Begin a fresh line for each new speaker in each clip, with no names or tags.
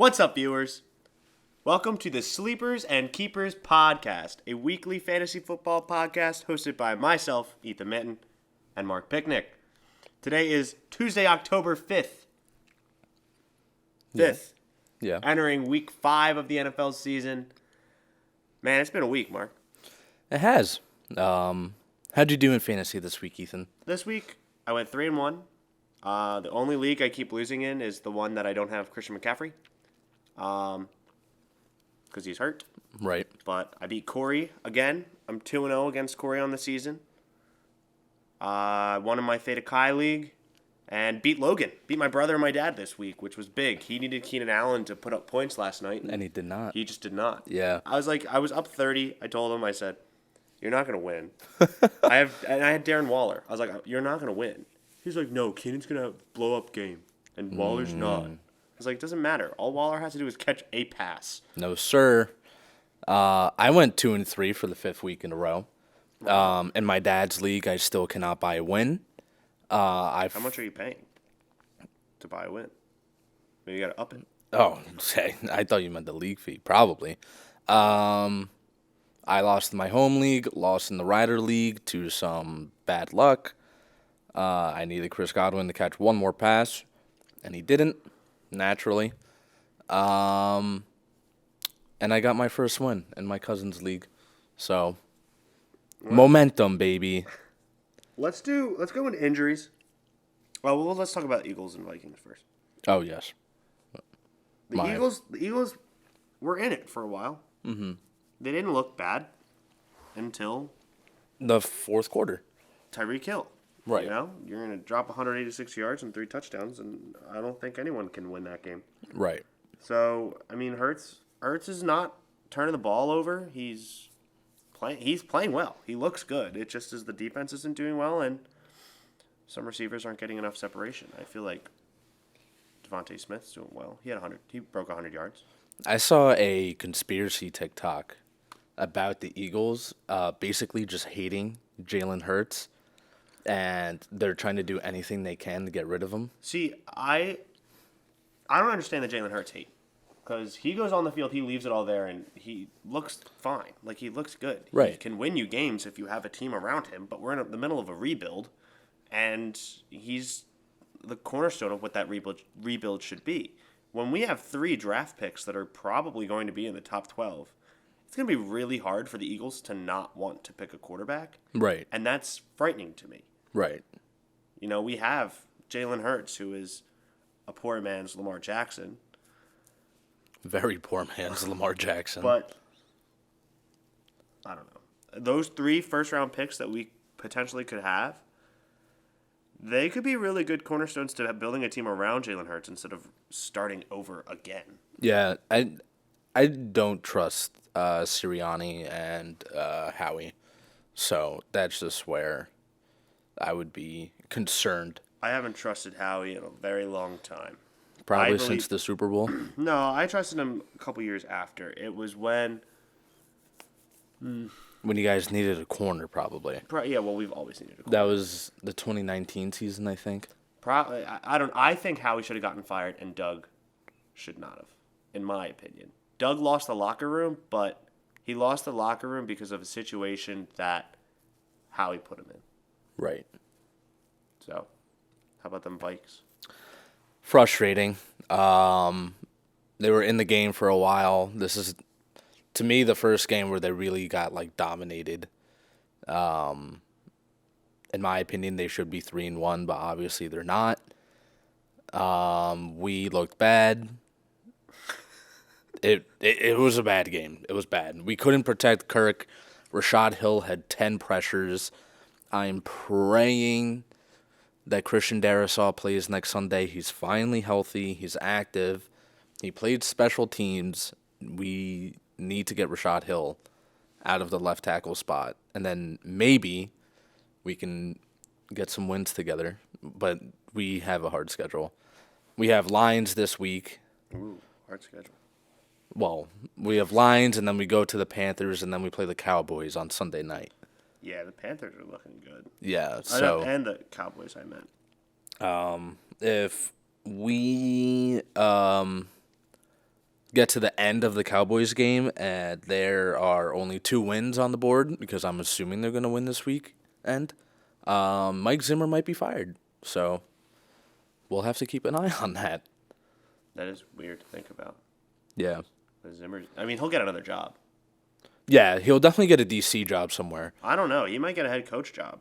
What's up, viewers? Welcome to the Sleepers and Keepers podcast, a weekly fantasy football podcast hosted by myself, Ethan Minton, and Marc Picnic. Today is Tuesday, October 5th.
Yeah.
Entering week 5 of the NFL season. Man, it's been a week, Mark.
It has. How'd you do in fantasy this week, Ethan?
This week, I went 3-1. The only league I keep losing in is the one that I don't have Christian McCaffrey. Because he's hurt.
Right.
But I beat Corey again. I'm 2-0 against Corey on the season. I won in my Theta Chi league. And beat Logan. Beat my brother and my dad this week, which was big. He needed Keenan Allen to put up points last night.
And he did not.
He just did not.
Yeah.
I was up 30. I told him, I said, you're not going to win. I had Darren Waller. I was like, you're not going to win. He's like, no, Keenan's going to have a blow-up game. And Waller's not. I was like, it doesn't matter. All Waller has to do is catch a pass.
No, sir. I went 2-3 for the 5th week in a row. In my dad's league, I still cannot buy a win.
How much are you paying to buy a win? Maybe you got to up it.
Oh, okay. I thought you meant the league fee. Probably. I lost in my home league, lost in the Rider League to some bad luck. I needed Chris Godwin to catch one more pass, and he didn't, naturally. And I got my first win in my cousin's league. So, momentum, baby.
Let's go into injuries. Well, let's talk about Eagles and Vikings first.
Oh, yes.
The Eagles were in it for a while. Mm-hmm. They didn't look bad until
the fourth quarter.
Tyreek Hill.
Right.
You know, you're going to drop 186 yards and 3 touchdowns, and I don't think anyone can win that game.
Right.
So, I mean, Hurts is not turning the ball over. He's playing well. He looks good. It just is the defense isn't doing well, and some receivers aren't getting enough separation. I feel like Devontae Smith's doing well. He broke 100 yards.
I saw a conspiracy TikTok about the Eagles basically just hating Jalen Hurts, and they're trying to do anything they can to get rid of him.
See, I don't understand the Jalen Hurts hate. Because he goes on the field, he leaves it all there, and he looks fine. Like, he looks good.
Right.
He can win you games if you have a team around him, but we're in the middle of a rebuild, and he's the cornerstone of what that rebuild should be. When we have 3 draft picks that are probably going to be in the top 12, it's going to be really hard for the Eagles to not want to pick a quarterback.
Right.
And that's frightening to me.
Right.
You know, we have Jalen Hurts, who is a poor man's Lamar Jackson.
Very poor man's Lamar Jackson.
But, I don't know. Those 3 first-round picks that we potentially could have, they could be really good cornerstones to building a team around Jalen Hurts instead of starting over again.
Yeah, I don't trust Sirianni and Howie. So that's just where I would be concerned.
I haven't trusted Howie in a very long time.
Probably since the Super Bowl?
No, I trusted him a couple years after. It was when
you guys needed a corner, probably.
Yeah, well, we've always needed a corner.
That was the 2019 season, I think.
Probably. I think Howie should have gotten fired, and Doug should not have, in my opinion. Doug lost the locker room, but he lost the locker room because of a situation that Howie put him in.
Right.
So, how about them Vikes?
Frustrating. They were in the game for a while. This is, to me, the first game where they really got dominated. In my opinion, they should be 3-1, but obviously they're not. We looked bad. It was a bad game. It was bad. We couldn't protect Kirk. Rashad Hill had 10 pressures. I'm praying that Christian Darrisaw plays next Sunday. He's finally healthy. He's active. He played special teams. We need to get Rashad Hill out of the left tackle spot. And then maybe we can get some wins together. But we have a hard schedule. We have Lions this week.
Ooh, hard schedule.
Well, we have Lions, and then we go to the Panthers, and then we play the Cowboys on Sunday night.
Yeah, the Panthers are looking good.
Yeah, so
and the Cowboys, I meant.
If we get to the end of the Cowboys game and there are only 2 wins on the board, because I'm assuming they're going to win this week, and Mike Zimmer might be fired. So we'll have to keep an eye on that.
That is weird to think about.
Yeah.
Zimmer, I mean, he'll get another job.
Yeah, he'll definitely get a DC job somewhere.
I don't know. He might get a head coach job.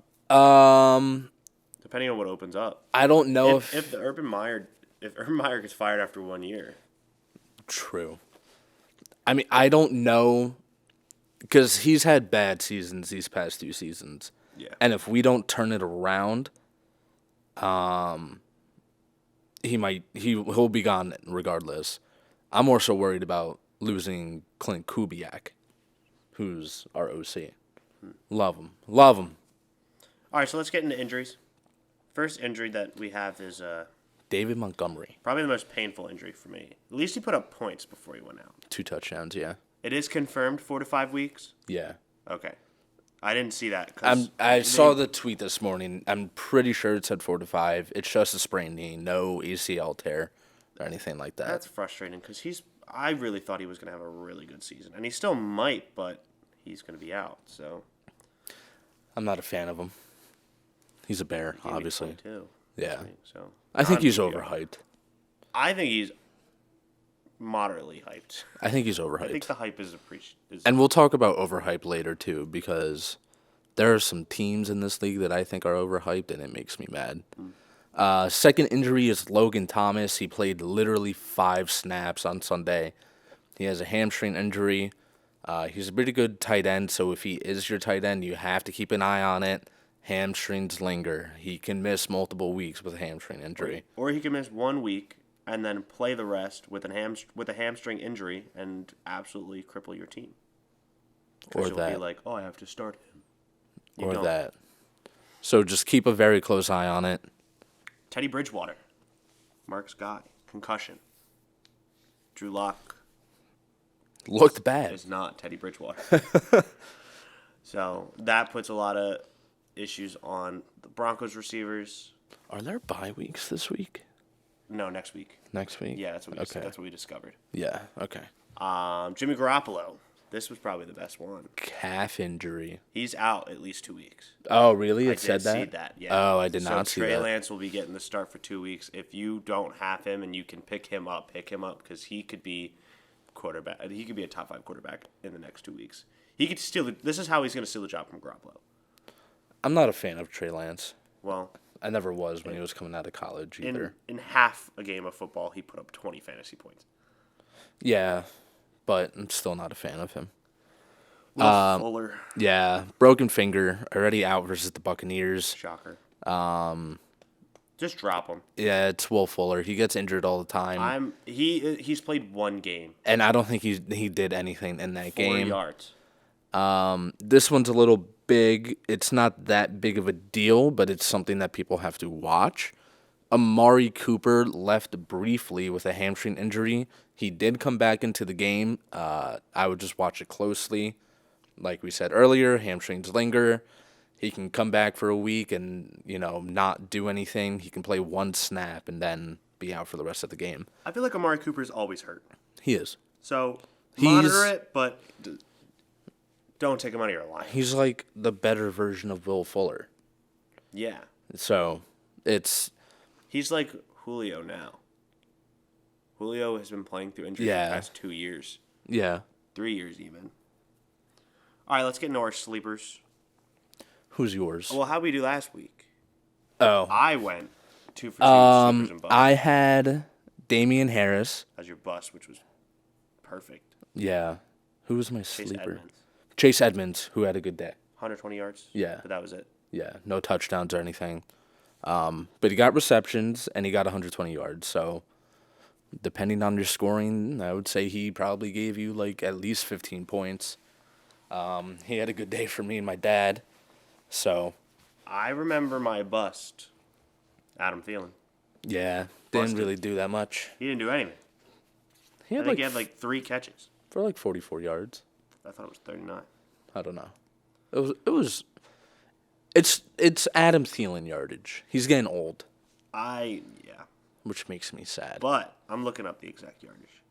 Depending on what opens up.
I don't know
if Urban Meyer gets fired after 1 year.
True. I mean, I don't know, because he's had bad seasons these past 2 seasons.
Yeah.
And if we don't turn it around, he'll be gone regardless. I'm more so worried about losing Clint Kubiak, who's our OC. Love him.
All right, so let's get into injuries. First injury that we have is
David Montgomery.
probably the most painful injury for me. At least he put up points before he went out.
2 touchdowns, yeah.
It is confirmed 4 to 5 weeks.
Yeah.
Okay, I didn't see that. 'Cause
I saw the tweet this morning. I'm pretty sure it said 4 to 5. It's just a sprained knee, no ACL tear or anything like that.
That's frustrating because I really thought he was going to have a really good season, and he still might, but he's going to be out. So
I'm not a fan of him. He's a bear,
he gave me
obviously.
22
Yeah.
this week, so
I think he's
non-PPR.
overhyped.
I think he's moderately hyped.
I think he's
I think
overhyped.
the hype is appreciated.
And we'll talk about overhype later, too, because there are some teams in this league that I think are overhyped, and it makes me mad. Second injury is Logan Thomas. He played literally 5 snaps on Sunday. He has a hamstring injury. He's a pretty good tight end, so if he is your tight end, you have to keep an eye on it. Hamstrings linger. He can miss multiple weeks with a hamstring injury.
Or he can miss 1 week and then play the rest with a hamstring injury and absolutely cripple your team.
Or
You'll
that.
be like, oh, I have to start him. You
Or
don't.
that. So just keep a very close eye on it.
Teddy Bridgewater, Marc's guy, concussion. Drew Lock
Looked bad.
is not Teddy Bridgewater. So that puts a lot of issues on the Broncos receivers.
Are there bye weeks this week?
No, next week.
Next week?
Yeah, that's what
Okay.
that's what we discovered.
Yeah, okay.
Jimmy Garoppolo. This was probably the best one.
Calf injury.
He's out at least 2 weeks.
Oh, really?
I
It said
did
that?
see that. Yeah.
Oh, I did not see
Trey
that.
Lance will be getting the start for 2 weeks. If you don't have him and you can pick him up because he could be quarterback. He could be a top 5 quarterback in the next 2 weeks. He could steal. This is how he's going to steal the job from Garoppolo.
I'm not a fan of Trey Lance.
Well,
I never was when he was coming out of college either.
in half a game of football, he put up 20 fantasy points.
Yeah, but I'm still not a fan of him.
Will Fuller,
Yeah, broken finger, already out versus the Buccaneers.
shocker. Just drop him.
Yeah, it's Will Fuller. He gets injured all the time.
He's played 1 game,
And I don't think he did anything in that
4
game.
yards.
This one's a little big. It's not that big of a deal, but it's something that people have to watch. Amari Cooper left briefly with a hamstring injury. He did come back into the game. I would just watch it closely. Like we said earlier, hamstrings linger. He can come back for a week and, not do anything. He can play 1 snap and then be out for the rest of the game.
I feel like Amari Cooper's always hurt.
He is.
So monitor it, but don't take him out of your line.
He's like the better version of Will Fuller.
Yeah.
So it's...
He's like Julio now. Julio has been playing through injuries
Yeah.
the past 2 years.
Yeah.
3 years even. All right, let's get into our sleepers.
Who's yours?
Well, how'd we do last week?
Oh.
I went 2 for 2 sleepers and busts.
I had Damian Harris.
As your bust, which was perfect.
Yeah. Who was my
Chase
sleeper?
Edmonds.
Chase Edmonds, who had a good day.
120 yards?
Yeah.
But that was it.
Yeah. No touchdowns or anything. But he got receptions and he got 120 yards. So depending on your scoring, I would say he probably gave you like at least 15 points. He had a good day for me and my dad. So
I remember my bust, Adam Thielen.
yeah, didn't
Busted.
really do that much.
He didn't do anything.
He
I
had
think he had like 3 catches.
for like 44 yards.
I thought it was 39.
I don't know. It's Adam Thielen yardage. He's getting old,
Yeah.
which makes me sad.
But I'm looking up the exact yardage.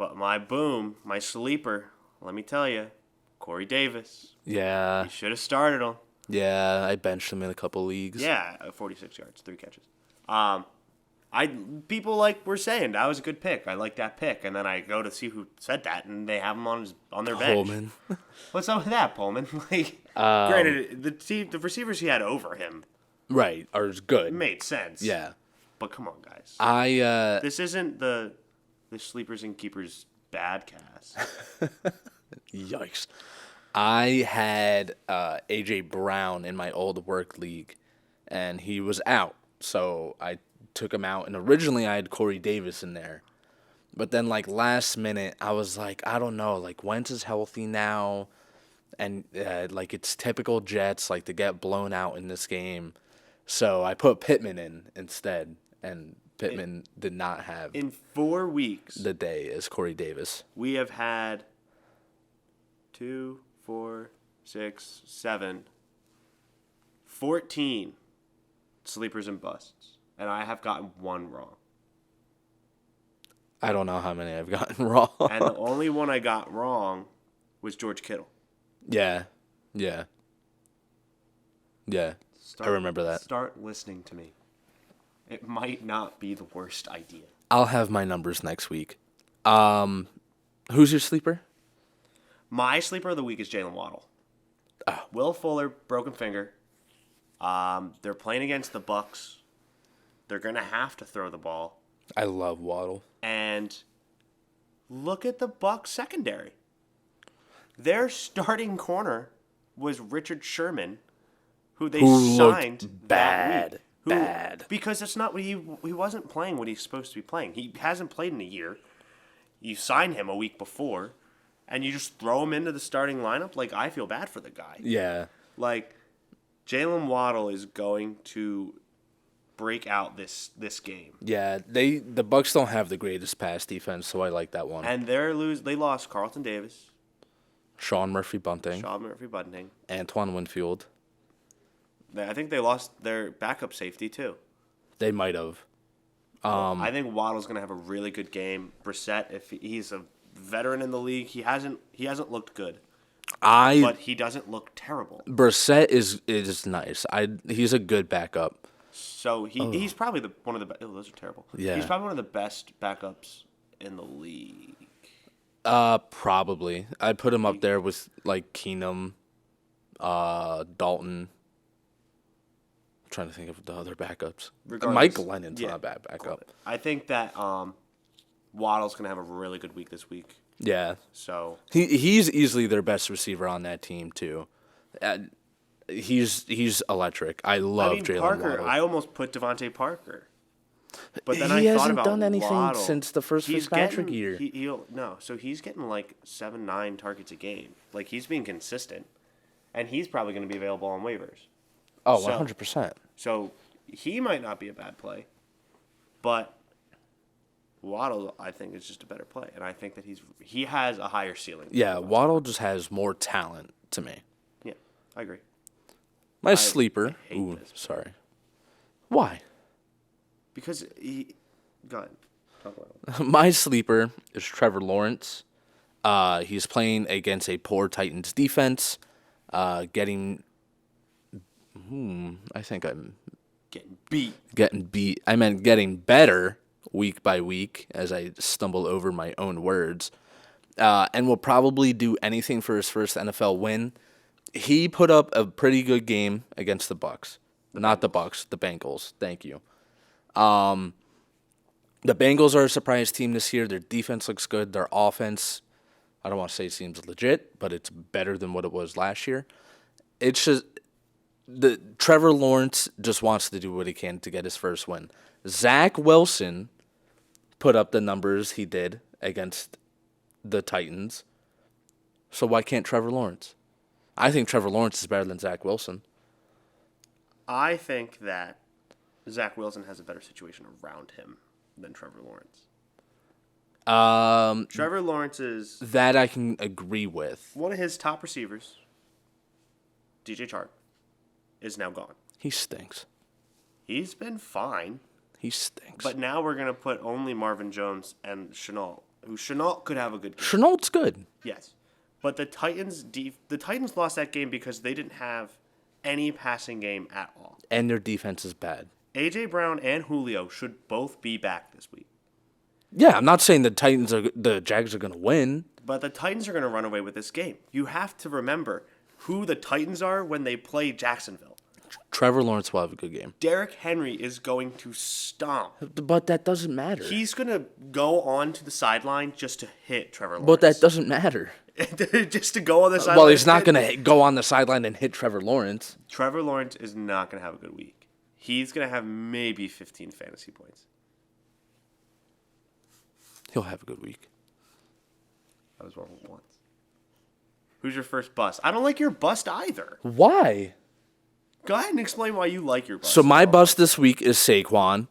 But my sleeper, let me tell you, Corey Davis.
Yeah.
You should have started him.
Yeah, I benched him in a couple leagues.
Yeah, 46 yards, 3 catches. People were saying that was a good pick. I like that pick, and then I go to see who said that, and they have him on their bench.
Pullman.
What's up with that, Pullman? Granted, the receivers he had over him
Right, are good.
made sense.
Yeah.
But come on, guys.
This
This isn't the sleepers and keepers bad cast.
Yikes. I had A.J. Brown in my old work league, and he was out. So I took him out, and originally I had Corey Davis in there. But then, last minute, I was like, I don't know. Wentz is healthy now, and, it's typical Jets, to get blown out in this game. So I put Pittman in instead, and Pittman did not have
In 4 weeks,
the day as Corey Davis.
we have had 2, 4, 6, 7, 14 sleepers and busts, and I have gotten 1 wrong.
I don't know how many I've gotten wrong.
And the only one I got wrong was George Kittle.
Yeah. I remember that.
Start listening to me. It might not be the worst idea.
I'll have my numbers next week. Who's your sleeper?
My sleeper of the week is Jalen Waddle.
Oh.
Will Fuller, broken finger. They're playing against the Bucks. They're going to have to throw the ball.
I love Waddle.
And look at the Bucks secondary. Their starting corner was Richard Sherman, who they signed
looked
that week.
bad.
Because it's not what he wasn't playing what he's supposed to be playing. He hasn't played in a year. You sign him a week before, and you just throw him into the starting lineup. I feel bad for the guy.
Yeah.
Jalen Waddle is going to break out this game.
Yeah, the Bucks don't have the greatest pass defense, so I like that one.
And they lost Carlton Davis,
Sean Murphy-Bunting,
Sean Murphy-Bunting.
Antoine Winfield.
I think they lost their backup safety too.
They might have.
I think Waddle's going to have a really good game. Brissett, if he's a veteran in the league, he hasn't looked good, but he doesn't look terrible.
Brissett is nice. He's a good backup.
So he's probably one of the best. Oh, those are terrible.
Yeah.
He's probably one of the best backups in the league.
Probably. I'd put him up there with Keenum, Dalton. I'm trying to think of the other backups. Mike Glennon's not a bad backup.
I think that Waddle's going to have a really good week this week.
Yeah.
So
he's easily their best receiver on that team too. He's electric. I love Jalen Waddle.
I almost put Devontae Parker. But then
he
I thought
hasn't
about
done anything
Waddle.
since the first Fitzpatrick year.
So he's getting 7-9 targets a game. He's being consistent. And he's probably going to be available on waivers.
Oh, 100%.
So he might not be a bad play. But Waddle, I think, is just a better play. And I think that he has a higher ceiling.
Yeah, Waddle just has more talent to me.
Yeah, I agree.
My sleeper.
I hate this.
Sorry. Why?
Because go ahead. Talk about it.
My sleeper is Trevor Lawrence. He's playing against a poor Titans defense. I think I'm
Getting beat.
I meant getting better week by week as I stumble over my own words. And will probably do anything for his first NFL win. He put up a pretty good game against the Bucks. Not the Bucks, the Bengals. Thank you. The Bengals are a surprise team this year. Their defense looks good. Their offense, I don't want to say seems legit, but it's better than what it was last year. It's just Trevor Lawrence just wants to do what he can to get his first win. Zach Wilson put up the numbers he did against the Titans. So why can't Trevor Lawrence? I think Trevor Lawrence is better than Zach Wilson.
I think that Zach Wilson has a better situation around him than Trevor Lawrence. Trevor Lawrence is...
That I can agree with.
One of his top receivers, DJ Chark, is now gone.
He stinks.
He's been fine.
He stinks.
But now we're going to put only Marvin Jones and Shenault who Chenault could have a good game.
Chenault's good.
Yes. But the Titans lost that game because they didn't have any passing game at all.
And their defense is bad.
A.J. Brown and Julio should both be back this week.
Yeah, I'm not saying the Jags are going to win.
But the Titans are going to run away with this game. You have to remember who the Titans are when they play Jacksonville.
Trevor Lawrence will have a good game.
Derrick Henry is going to stomp.
But that doesn't matter.
He's going to go on to the sideline just to hit Trevor Lawrence.
But that doesn't matter.
Just to go on the sideline.
Well, he's not going to go on the sideline and hit Trevor Lawrence.
Trevor Lawrence is not going to have a good week. He's going to have maybe 15 fantasy points.
He'll have a good week.
I was wrong once. Who's your first bust? I don't like your bust either.
Why?
Go ahead and explain why you like your bust.
So my bust this week is Saquon.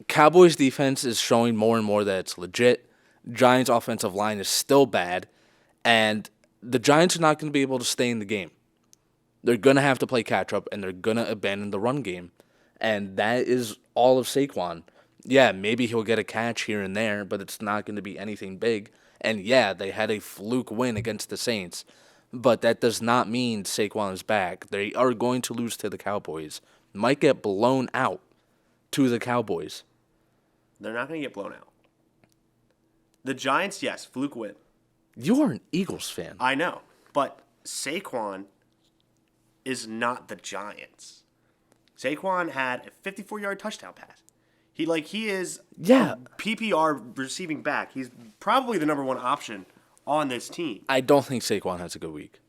Cowboys defense is showing more and more that it's legit. Giants offensive line is still bad. And the Giants are not going to be able to stay in the game. They're going to have to play catch up, and they're going to abandon the run game. And that is all of Saquon. Yeah, maybe he'll get a catch here and there, but it's not going to be anything big. And yeah, they had a fluke win against the Saints. But that does not mean Saquon is back. They are going to lose to the Cowboys. Might get blown out to the Cowboys.
They're not going to get blown out. The Giants, yes, fluke win.
You are an Eagles fan.
I know, but Saquon is not the Giants. Saquon had a 54-yard touchdown pass. He is
Yeah.
PPR receiving back. He's probably the number one option on this team.
I don't think Saquon has a good week.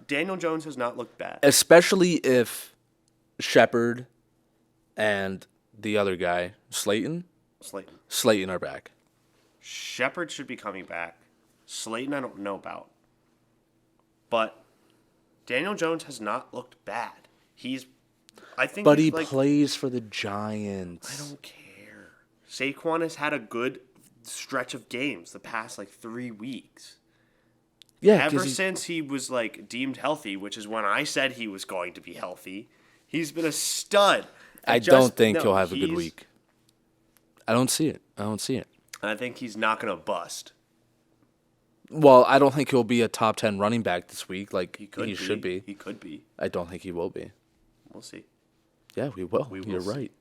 Daniel Jones has not looked bad.
Especially if Shepard and the other guy, Slayton are back.
Shepard should be coming back. Slayton I don't know about. But Daniel Jones has not looked bad.
But he plays for the Giants.
I don't care. Saquon has had a good stretch of games the past 3 weeks.
Yeah,
Ever since he was deemed healthy, which is when I said he was going to be healthy, he's been a stud.
I don't think he'll have a good week. I don't see it.
I think he's not going to bust.
Well, I don't think he'll be a top 10 running back this week he should be.
He could be.
I don't think he will be.
We'll see.
Yeah, we will. You're
see.
right.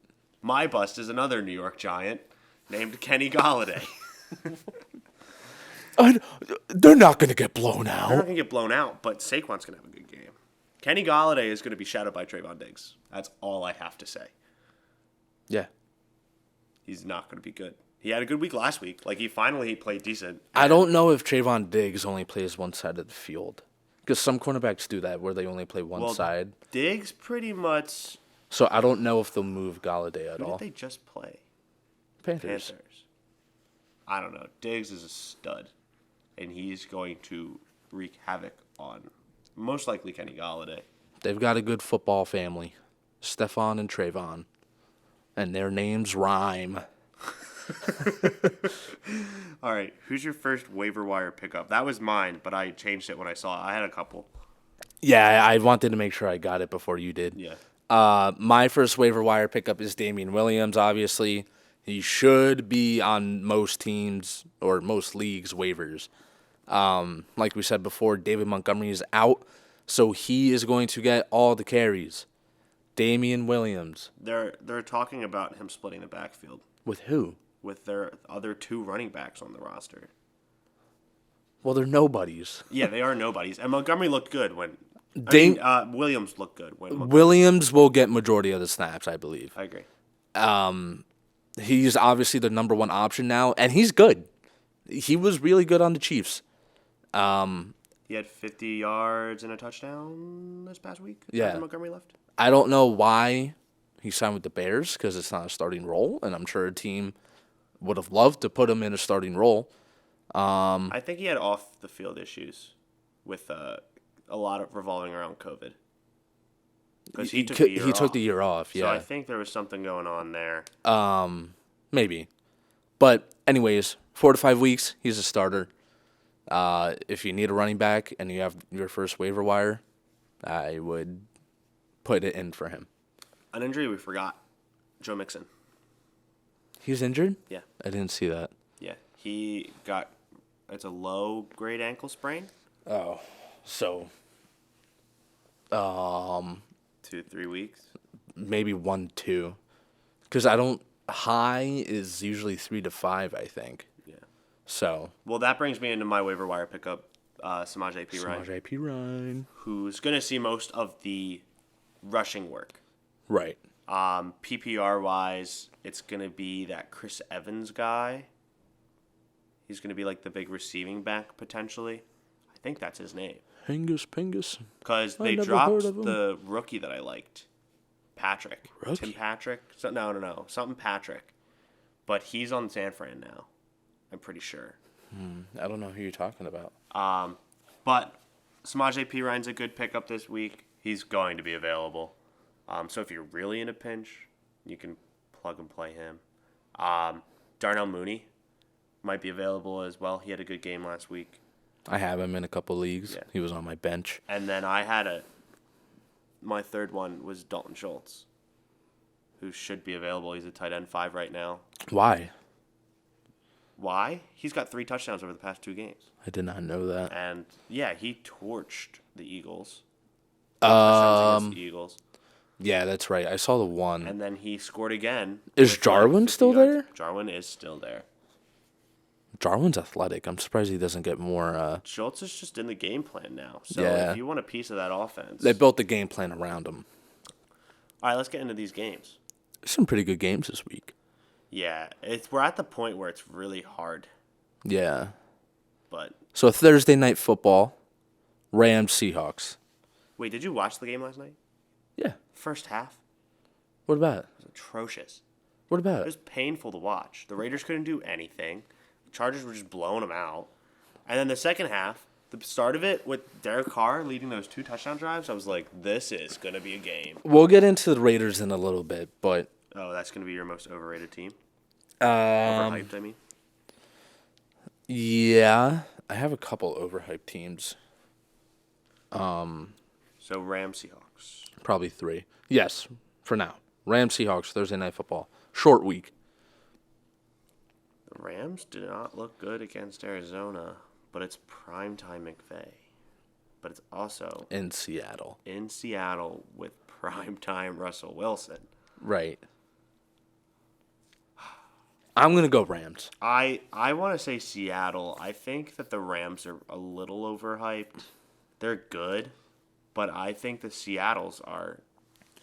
My bust is another New York Giant named Kenny Golladay.
They're not going to get blown
They're not
out.
going to get blown out, but Saquon's going to have a good game. Kenny Golladay is going to be shadowed by Trayvon Diggs. That's all I have to say.
Yeah.
He's not going to be good. He had a good week last week. He finally played decent.
I don't know if Trayvon Diggs only plays one side of the field. Because some cornerbacks do that, where they only play one side.
Diggs pretty much...
So I don't know if they'll move Golladay at
Who
all.
did they just play?
Panthers.
I don't know. Diggs is a stud. And he's going to wreak havoc on most likely Kenny Golladay.
They've got a good football family. Stephon and Trayvon. And their names rhyme.
All right. Who's your first waiver wire pickup? That was mine, but I changed it when I saw it. I had a couple.
Yeah, I wanted to make sure I got it before you did.
Yeah.
My first waiver wire pickup is Damian Williams, obviously. He should be on most teams or most leagues' waivers. Like we said before, David Montgomery is out, so he is going to get all the carries. Damian Williams.
They're talking about him splitting the backfield.
With who?
With their other two running backs on the roster.
Well, they're nobodies.
Yeah, they are nobodies. And Montgomery looked good when... Williams looked good when...
Williams will get majority of the snaps, I believe.
I agree.
He's obviously the number one option now, and he's good. He was really good on the Chiefs.
He had 50 yards and a touchdown this past week.
Yeah.
After Montgomery left.
I don't know why he signed with the Bears, because it's not a starting role, and I'm sure a team would have loved to put him in a starting role.
I think he had off-the-field issues with a lot of revolving around COVID. Because he took
the year off, yeah.
So I think there was something going on there.
Maybe. But anyways, 4 to 5 weeks, he's a starter. If you need a running back and you have your first waiver wire, I would put it in for him.
An injury we forgot. Joe Mixon.
He's injured?
Yeah.
I didn't see that.
Yeah. It's a low grade ankle sprain.
Oh, so
2-3 weeks.
maybe 1-2, because I don't. High is usually 3 to 5, I think.
Yeah.
So
Well, that brings me into my waiver wire pickup, Samaj P. Ryan,
Samaj P. Ryan.
who's going to see most of the rushing work.
Right.
PPR wise, it's going to be that Chris Evans guy. He's going to be like the big receiving back potentially. I think that's his name.
Hingis Pingus.
Because
I
they
never
dropped
heard of him.
the rookie that I liked. Patrick.
Rookie?
Tim Patrick? No. Something Patrick. But he's on San Fran now. I'm pretty sure.
I don't know who you're talking about.
But Samaj P. Ryan's a good pickup this week. He's going to be available. So if you're really in a pinch, you can plug and play him. Darnell Mooney might be available as well. He had a good game last week.
I have him in a couple leagues.
Yeah.
He was on my bench.
And then my third one was Dalton Schultz, who should be available. He's a tight end 5 right now.
Why?
Why? He's got 3 touchdowns over the past 2 games.
I did not know that.
And yeah, he torched the Eagles. Touchdowns against the Eagles.
Yeah, that's right. I saw the one.
And then he scored again.
Is
with,
Jarwin
50
still
yards.
there?
Jarwin is still there.
Jarwin's athletic. I'm surprised he doesn't get more.
Schultz is just in the game plan now. So
Yeah.
if you want a piece of that offense.
They built the game plan around him.
All right, let's get into these games.
There's some pretty good games this week.
Yeah, we're at the point where it's really hard.
Yeah.
But
So Thursday night football, Rams Seahawks.
wait, did you watch the game last night?
Yeah.
First half
What about it?
was atrocious.
What about
It
it?
was painful to watch. The Raiders couldn't do anything. The Chargers were just blowing them out. And then the second half, the start of it with Derek Carr leading those 2 touchdown drives, I was like, this is going to be a game.
We'll get into the Raiders in a little bit, but
Oh, that's going to be your most overrated team?
um,
Overhyped, I mean.
yeah, I have a couple overhyped teams.
So Rams, Seahawks.
Probably 3. Yes, for now. Rams Seahawks Thursday night football. Short week.
The Rams did not look good against Arizona, but it's primetime McVay. But it's also
In Seattle.
in Seattle with primetime Russell Wilson.
Right. I'm going to go Rams.
I want to say Seattle. I think that the Rams are a little overhyped. They're good, but I think the Seattles are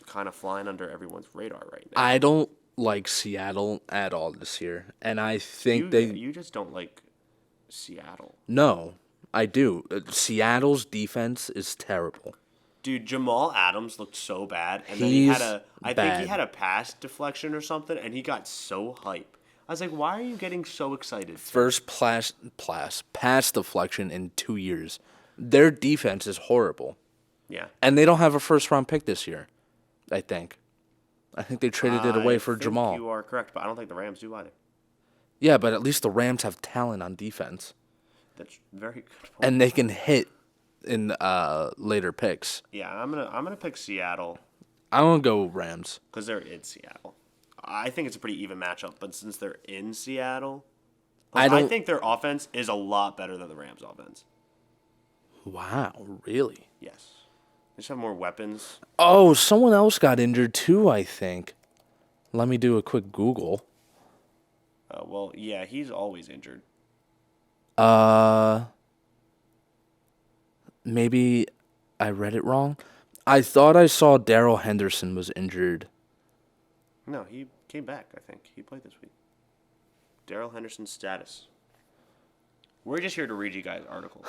kind of flying under everyone's radar right now.
I don't like Seattle at all this year. And I think
You just don't like Seattle.
No, I do. Seattle's defense is terrible.
Dude, Jamal Adams looked so bad, and then
He's
I think
bad.
he had a pass deflection or something, and he got so hype. I was like, why are you getting so excited?
First pass deflection in 2 years. Their defense is horrible.
Yeah.
And they don't have a first round pick this year, I think. I think they traded it away for
I think
Jamal.
You are correct, but I don't think the Rams do either.
Yeah, but at least the Rams have talent on defense.
That's very good point.
And they can hit in later picks.
Yeah, I'm gonna pick Seattle
I'm going to go Rams.
because they're in Seattle. I think it's a pretty even matchup, but since they're in Seattle, I think their offense is a lot better than the Rams' offense.
Wow, really?
Yes, they just have more weapons.
Oh, someone else got injured too, I think. Let me do a quick Google.
Well, yeah, he's always injured.
Maybe I read it wrong. I thought I saw Darrell Henderson was injured.
No, he came back. I think he played this week. Darrell Henderson's status. We're just here to read you guys articles.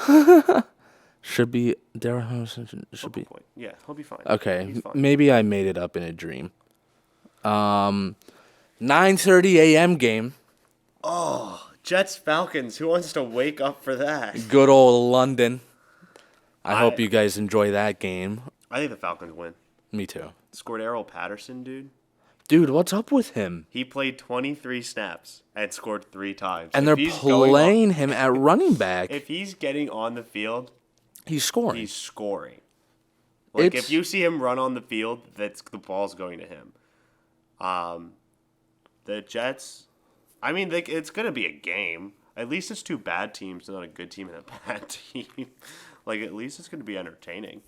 Should be Darrell Henderson. Should be
Point. Yeah, he'll be fine.
okay.
He's fine.
Maybe I made it up in a dream. 9:30 a.m. game.
Jets Falcons. Who wants to wake up for that?
Good old London. I hope you guys enjoy that game.
I think the Falcons win.
Me too.
Scored Errol Patterson, dude.
Dude, what's up with him?
He played 23 snaps and scored 3 times.
And
If
they're
he's going
playing him at running back.
if he's getting on the field,
He's scoring.
he's scoring. Like
It's-
if you see him run on the field, the ball's going to him. The Jets, I mean, it's gonna be a game. At least it's two bad teams, not a good team and a bad team. Like, at least it's going to be entertaining.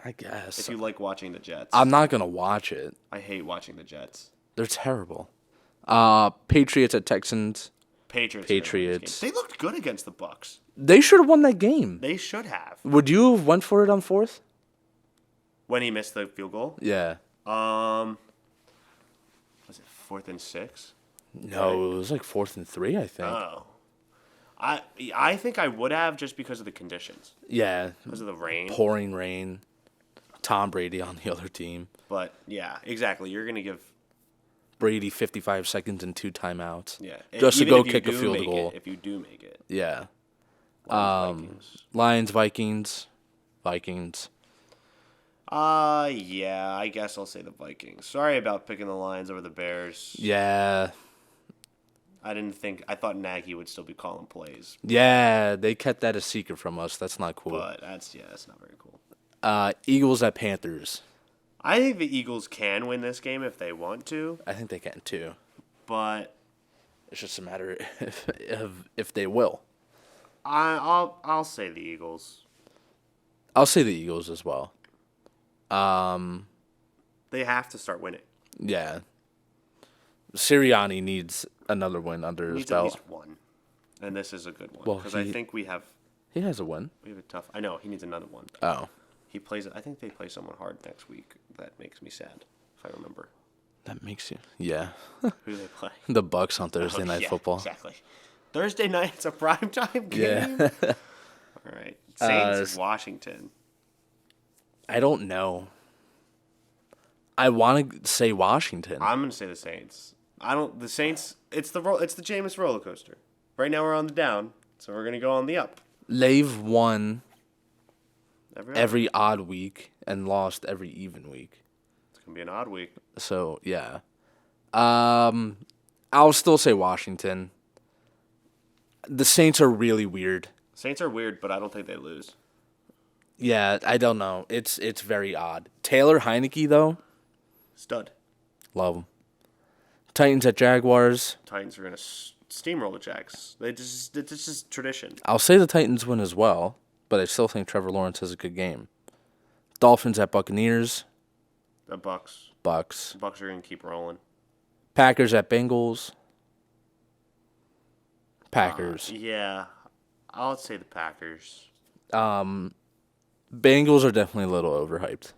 I guess.
If you like watching the Jets.
I'm not going to watch it.
I hate watching the Jets.
They're terrible. Patriots at Texans.
Patriots. They looked good against the Bucks.
They should have won that game.
They should have.
Would you have went for it on fourth?
When he missed the field goal?
Yeah.
Was it 4th and 6?
No, it was like 4th and 3, I think.
Oh. I think I would have just because of the conditions.
Yeah.
Because of the rain.
Pouring rain. Tom Brady on the other team.
But, yeah, exactly. You're going to give
Brady 55 seconds and 2 timeouts.
Yeah.
Just to
Even
go
if you
kick a
do
field
make
goal.
It, if you do make it.
Yeah.
Lions,
Vikings.
Yeah, I guess I'll say the Vikings. Sorry about picking the Lions over the Bears.
Yeah.
I thought Nagy would still be calling plays.
Yeah, they kept that a secret from us. That's not cool.
But that's not very cool.
Eagles at Panthers.
I think the Eagles can win this game if they want to.
I think they can too.
But
it's just a matter if they will.
I'll say the Eagles.
I'll say the Eagles as well.
They have to start winning.
Yeah. Sirianni needs another win under his
Needs
belt.
at least one, and this is a good one
Well,
because I think we have
has a win.
a tough. I know he needs another one.
Oh,
He plays. I think they play someone hard next week. That makes me sad. If I remember.
that makes you. Yeah.
Who do they play?
The Bucks on Thursday Night Football.
Exactly. Thursday night. It's a primetime game.
Yeah.
All right. Saints, Washington.
I don't know. I want to say Washington.
I'm gonna say the Saints. The Saints. It's the Jameis roller coaster. Right now we're on the down, so we're gonna go on the up.
They've won
Every
odd week and lost every even week.
It's gonna be an odd week.
So yeah. I'll still say Washington. The Saints are really weird.
Saints are weird, but I don't think they lose.
Yeah, I don't know. It's very odd. Taylor Heineke though,
Stud.
love him. Titans at Jaguars.
Titans are gonna steamroll the Jags. It's just tradition.
I'll say the Titans win as well, but I still think Trevor Lawrence has a good game. Dolphins at Buccaneers.
The Bucks.
Bucks.
The Bucks are gonna keep rolling.
Packers at Bengals. Packers.
Yeah, I'll say the Packers.
Bengals are definitely a little overhyped.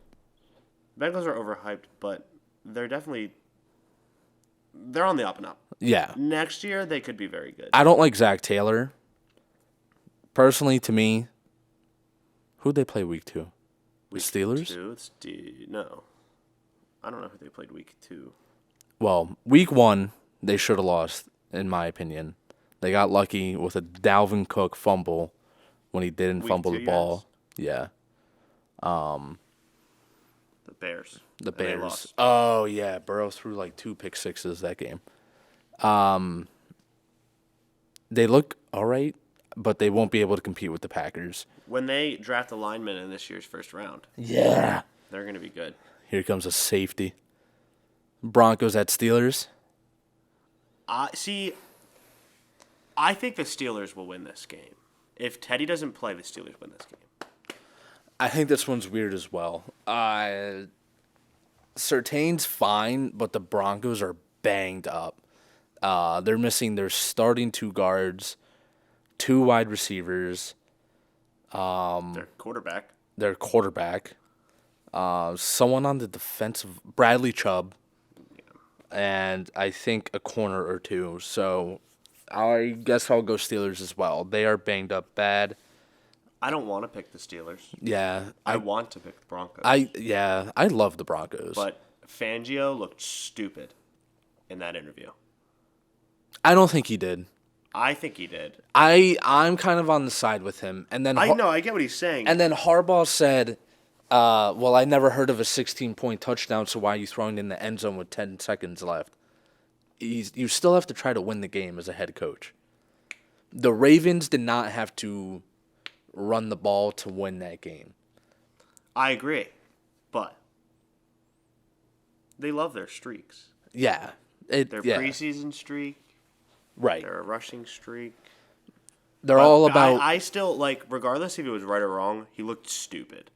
Bengals are overhyped, but they're on the up and up.
Yeah.
Next year they could be very good.
I don't like Zach Taylor. Personally, to me, who'd they play week 2? The Steelers?
No. I don't know who they played week 2.
Well, week 1, they should have lost, in my opinion. They got lucky with a Dalvin Cook fumble when he didn't fumble the ball. Yeah.
The Bears.
The
And they
Bears.
lost.
Oh, yeah. Burrow threw like 2 pick sixes that game. They look all right, but they won't be able to compete with the Packers.
When they draft a lineman in this year's first round,
Yeah.
they're going to be good.
Here comes a safety. Broncos at Steelers.
I think the Steelers will win this game. If Teddy doesn't play, the Steelers win this game.
I think this one's weird as well. Surtain's fine, but the Broncos are banged up. They're missing their starting 2 guards, 2 wide receivers.
Their quarterback.
Their quarterback. Someone on the defensive, Bradley Chubb. And I think a corner or 2. So I guess I'll go Steelers as well. They are banged up bad.
I don't want to pick the Steelers.
Yeah.
I want to pick the Broncos.
I love the Broncos.
But Fangio looked stupid in that interview.
I don't think he did.
I think he did.
I'm kind of on the side with him. And then
I know, I get what he's saying.
And then Harbaugh said, well, I never heard of a 16-point touchdown, so why are you throwing in the end zone with 10 seconds left? You still have to try to win the game as a head coach. The Ravens did not have to run the ball to win that game.
I agree. But they love their streaks.
Yeah.
Their preseason streak.
Right.
They're a rushing streak.
They're
But
all about
I still like, regardless if he was right or wrong, he looked stupid.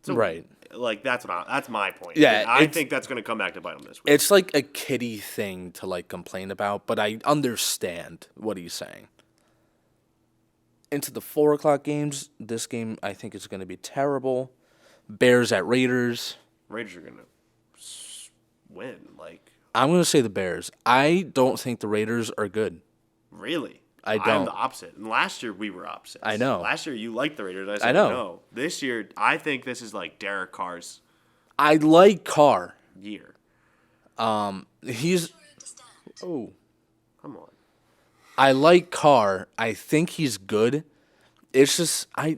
So,
right.
Like that's my point.
Yeah,
I think that's going to come back to bite him this week.
It's like a kiddie thing to like complain about, but I understand what he's saying. Into the 4 o'clock games, this game I think is going to be terrible. Bears at Raiders.
Raiders are going to win. Like,
I'm going to say the Bears. I don't think the Raiders are good.
really?
I
I'm
don't.
the opposite. And last year we were opposites.
I know.
Last year you liked the Raiders. I said
I know.
no. This year I think this is like Derek Carr's
I like Carr.
year.
He's oh.
Come on.
I like Carr. I think he's good. It's just I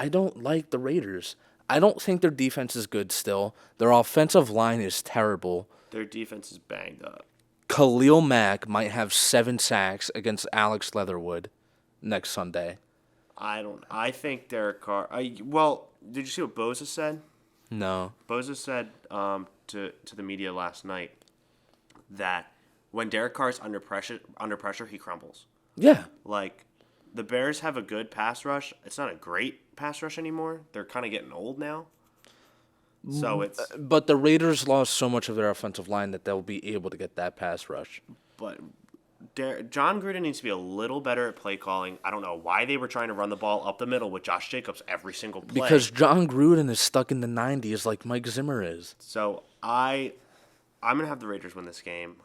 don't like the Raiders. I don't think their defense is good still. Their offensive line is terrible.
Their defense is banged up.
Khalil Mack might have 7 sacks against Alex Leatherwood next Sunday.
I think Derek Carr. Well, did you see what Bosa said?
No.
Bosa said to the media last night that when Derek Carr's under pressure, he crumbles.
Yeah.
Like, the Bears have a good pass rush. It's not a great pass rush anymore. They're kind of getting old now. So it's
But the Raiders lost so much of their offensive line that they'll be able to get that pass rush.
but John Gruden needs to be a little better at play calling. I don't know why they were trying to run the ball up the middle with Josh Jacobs every single play.
Because John Gruden is stuck in the 90s like Mike Zimmer is.
So I'm gonna have the Raiders win this game.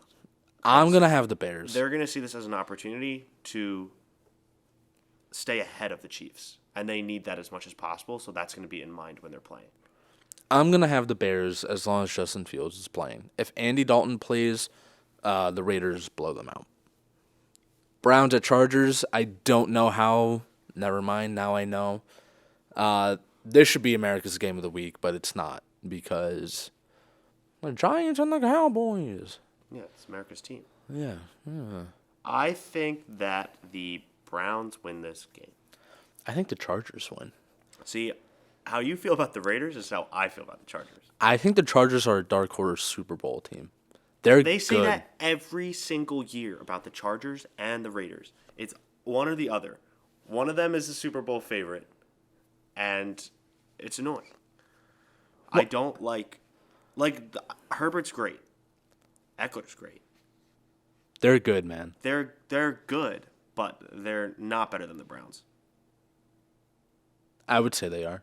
I'm going to have the Bears.
They're gonna see this as an opportunity to stay ahead of the Chiefs, and they need that as much as possible. So that's gonna be in mind when they're playing.
I'm going to have the Bears as long as Justin Fields is playing. If Andy Dalton plays, the Raiders blow them out. Browns at Chargers, I don't know how. Never mind, now I know. This should be America's game of the week, but it's not because the Giants and the Cowboys.
Yeah, it's America's team.
Yeah.
I think that the Browns win this game.
I think the Chargers win.
See, how you feel about the Raiders is how I feel about the Chargers.
I think the Chargers are a dark horse Super Bowl team. They're
They say
good.
that every single year about the Chargers and the Raiders. It's one or the other. One of them is a Super Bowl favorite, and it's annoying. I don't like Herbert's great. Eckler's great.
They're good, man.
They're good, but they're not better than the Browns.
I would say they are.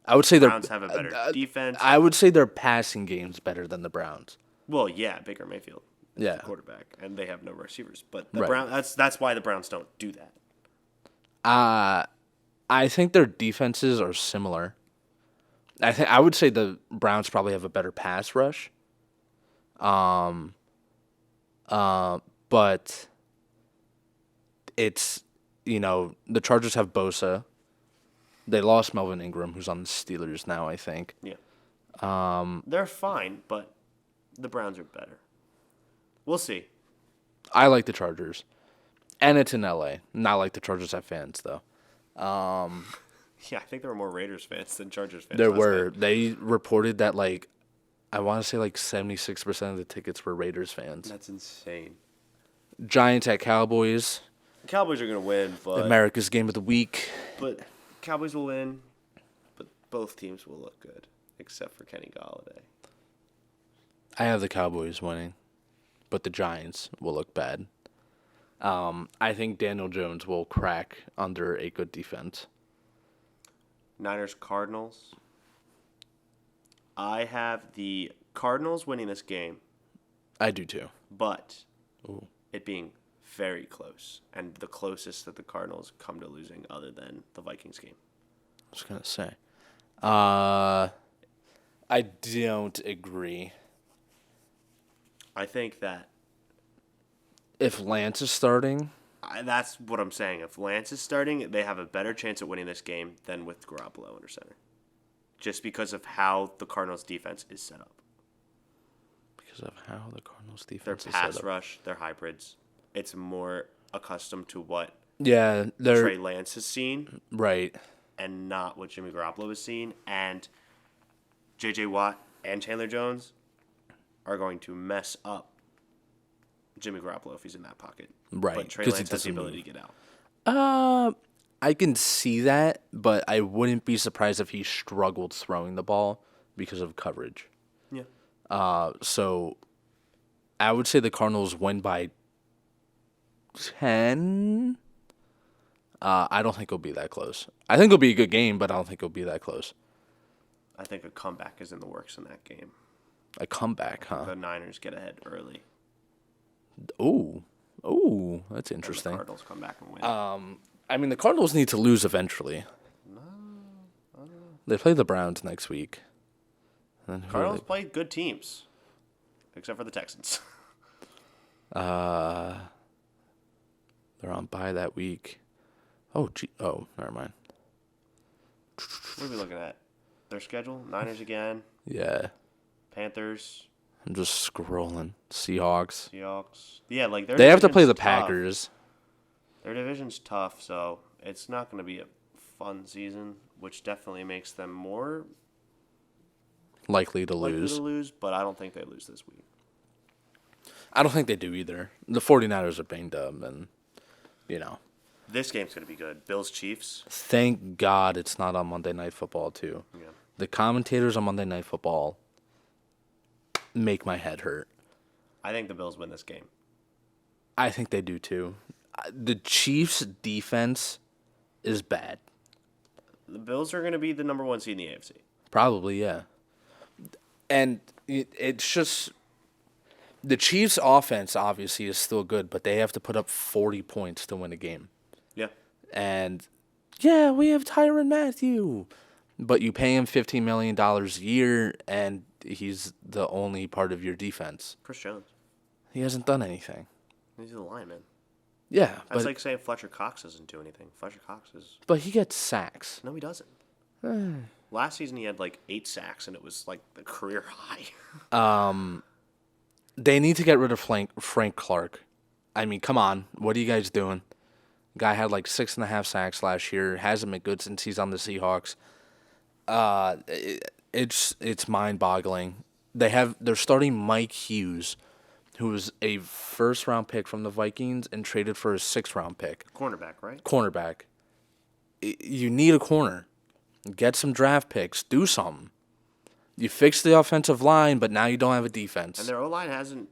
I would say the
Browns have a better defense.
I would say their passing game's better than the Browns.
Well, yeah, Baker Mayfield, is
Yeah.
the quarterback, and they have no receivers. But the
Right.
Browns, that's why the Browns don't do that.
I think their defenses are similar. I would say the Browns probably have a better pass rush. But it's the Chargers have Bosa. They lost Melvin Ingram, who's on the Steelers now, I think.
Yeah. They're fine, but the Browns are better. We'll see.
I like the Chargers. And it's in LA. Not like the Chargers have fans though.
Yeah, I think there were more Raiders fans than Chargers fans.
There
last
were.
night.
They reported that I want to say 76% of the tickets were Raiders fans.
That's insane.
Giants at Cowboys.
The Cowboys are going to win, but
America's game of the week.
Cowboys will win, but both teams will look good, except for Kenny Galladay.
I have the Cowboys winning, but the Giants will look bad. I think Daniel Jones will crack under a good defense.
Niners Cardinals. I have the Cardinals winning this game,
I do too.
but
Ooh.
it being very close, and the closest that the Cardinals come to losing other than the Vikings game.
I was going to say. I don't agree.
I think that
If Lance is starting,
that's what I'm saying. If Lance is starting, they have a better chance at winning this game than with Garoppolo under center, just because of how the Cardinals' defense is set up.
because of how the Cardinals'
Their
defense is set
pass
up.
rush, their hybrids, it's more accustomed to what
Yeah, they're
Trey Lance has seen
right.
and not what Jimmy Garoppolo has seen. And J.J. Watt and Chandler Jones are going to mess up Jimmy Garoppolo if he's in that pocket.
Right,
But Trey
'cause he
Lance has the
doesn't
ability to get out.
I can see that, but I wouldn't be surprised if he struggled throwing the ball because of coverage.
Yeah.
So I would say the Cardinals win by 10. I don't think it'll be that close. I think it'll be a good game, but I don't think it'll be that close.
I think a comeback is in the works in that game.
A comeback, huh?
The Niners get ahead early.
Ooh, that's
And the
interesting.
Cardinals come back and win.
I mean, the Cardinals need to lose eventually. They play the Browns next week. And who are
Cardinals
they?
play good teams, except for the Texans.
They're on bye that week. Oh, never mind.
What are we looking at? Their schedule? Niners again.
Yeah,
Panthers.
I'm just scrolling. Seahawks.
Seahawks. Yeah, like
They have to play the
division's tough.
Packers.
Their division's tough, so it's not going to be a fun season, which definitely makes them more
Likely to
likely
lose.
to lose, but I don't think they lose this week.
I don't think they do either. The 49ers are banged up, and,
This game's going to be good. Bills-Chiefs.
thank God it's not on Monday Night Football, too.
Yeah.
The commentators on Monday Night Football make my head hurt.
I think the Bills win this game.
I think they do, too. The Chiefs' defense is bad.
The Bills are going to be the number 1 seed in the AFC.
Probably, yeah. And it's just the Chiefs' offense obviously is still good, but they have to put up 40 points to win a game.
Yeah.
And yeah, we have Tyrann Mathieu, but you pay him $15 million a year, and he's the only part of your defense.
Chris Jones.
He hasn't done anything.
He's the lineman.
Yeah,
That's like saying Fletcher Cox doesn't do anything. Fletcher Cox is...
but he gets sacks.
No, he doesn't. Last season he had like 8 sacks, and it was like the career high.
They need to get rid of Frank Clark. I mean, come on. What are you guys doing? Guy had like 6.5 sacks last year. Hasn't been good since he's on the Seahawks. It's mind-boggling. They're starting Mike Hughes, who was a first-round pick from the Vikings and traded for a 6th-round pick.
Cornerback, right?
Cornerback. You need a corner. Get some draft picks. Do something. You fixed the offensive line, but now you don't have a defense.
And their O-line hasn't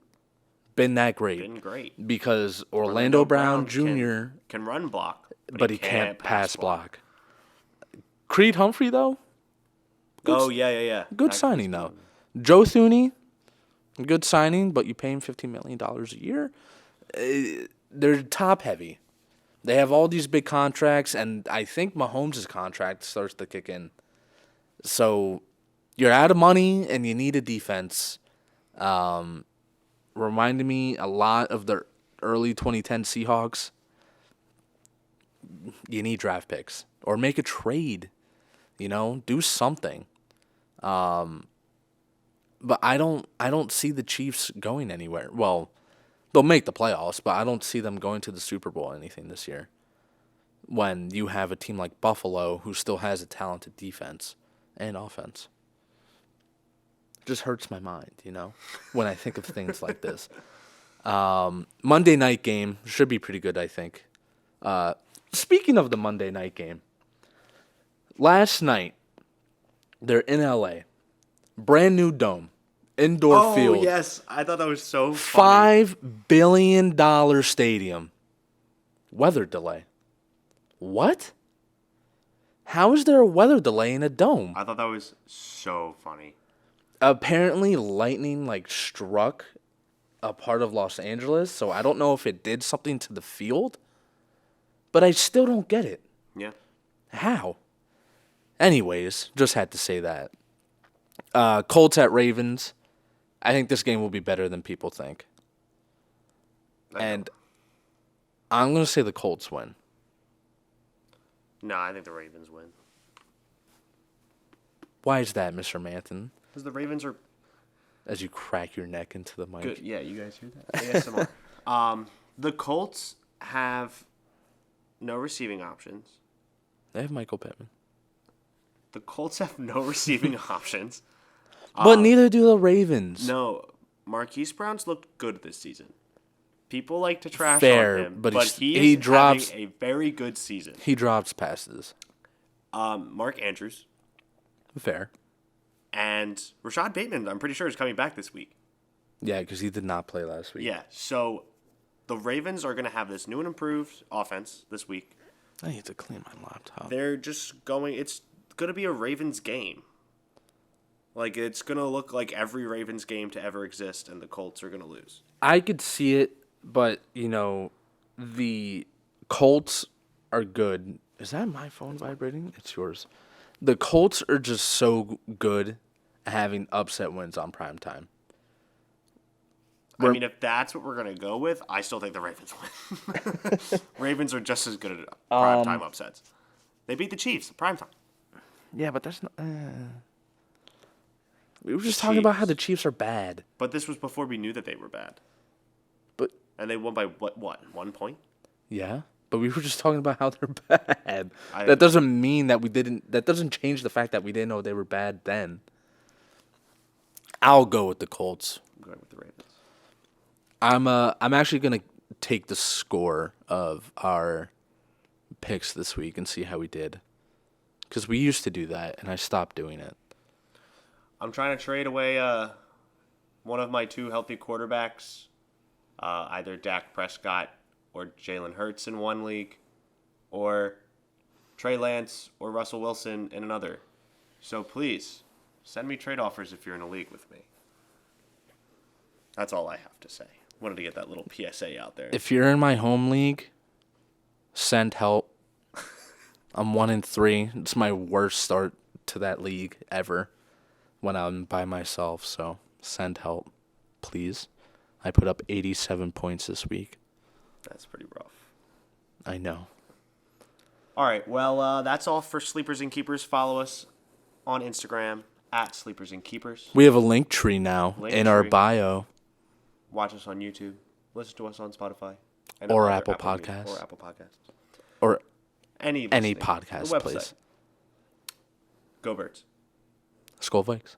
Been that great.
been great.
Because Orlando Brown Jr.
Can run block,
but he can't pass block. Creed Humphrey, though,
Yeah.
good signing, though. Joe Thuney, good signing, but you pay him $15 million a year. They're top-heavy. They have all these big contracts, and I think Mahomes' contract starts to kick in. So you're out of money, and you need a defense. Reminded me a lot of the early 2010 Seahawks. You need draft picks or make a trade. Do something. But I don't see the Chiefs going anywhere. Well, they'll make the playoffs, but I don't see them going to the Super Bowl or anything this year. When you have a team like Buffalo who still has a talented defense and offense. It just hurts my mind, when I think of things like this. Monday night game should be pretty good, I think. Speaking of the Monday night game, last night, they're in LA. Brand new dome. Indoor field.
Oh, yes. I thought that was so funny.
$5 billion stadium. Weather delay. What? How is there a weather delay in a dome?
I thought that was so funny.
Apparently, lightning struck a part of Los Angeles, so I don't know if it did something to the field, but I still don't get it.
Yeah.
How? Anyways, just had to say that. Colts at Ravens. I think this game will be better than people think. And I'm going to say the Colts win.
No, I think the Ravens win.
Why is that, Mr. Manton?
Because the Ravens are
As you crack your neck into the mic.
good. Yeah, you guys hear that? ASMR. The Colts have no receiving options.
They have Michael Pittman.
The Colts have no receiving options.
But neither do the Ravens.
No, Marquise Brown's looked good this season. People like to trash
Fair,
on him,
but
he
drops
having a very good season.
he drops passes.
Mark Andrews
Fair.
and Rashad Bateman, I'm pretty sure, is coming back this week.
Yeah, because he did not play last week.
Yeah, so the Ravens are going to have this new and improved offense this week.
I need to clean my laptop.
They're just going. It's going to be a Ravens game. Like, it's going to look like every Ravens game to ever exist, and the Colts are going to lose.
I could see it, but, the Colts are good. Is that my phone vibrating? It's yours. The Colts are just so good at having upset wins on primetime.
I mean, if that's what we're going to go with, I still think the Ravens win. Ravens are just as good at primetime upsets. They beat the Chiefs at primetime.
Yeah, but that's not... We were just talking about how the Chiefs are bad.
But this was before we knew that they were bad.
But
And they won by, what 1 point?
yeah, but we were just talking about how they're bad. That doesn't mean that we didn't... That doesn't change the fact that we didn't know they were bad then. I'll go with the Colts.
I'm going with the Ravens.
I'm actually going to take the score of our picks this week and see how we did. Because we used to do that, and I stopped doing it.
I'm trying to trade away one of my two healthy quarterbacks, either Dak Prescott or Jalen Hurts in one league, or Trey Lance or Russell Wilson in another. So please, send me trade offers if you're in a league with me. That's all I have to say. Wanted to get that little PSA out there.
If you're in my home league, send help. I'm 1-3. It's my worst start to that league ever when I'm by myself. So send help, please. I put up 87 points this week.
That's pretty rough.
I know.
All right. Well, that's all for Sleepers and Keepers. Follow us on Instagram at Sleepers and Keepers.
We have a link tree now in our bio.
Watch us on YouTube. Listen to us on Spotify. And
Or
other
Apple Podcasts.
Or Apple Podcasts.
Or
any
podcast, please.
Go Birds.
Skull Vikes.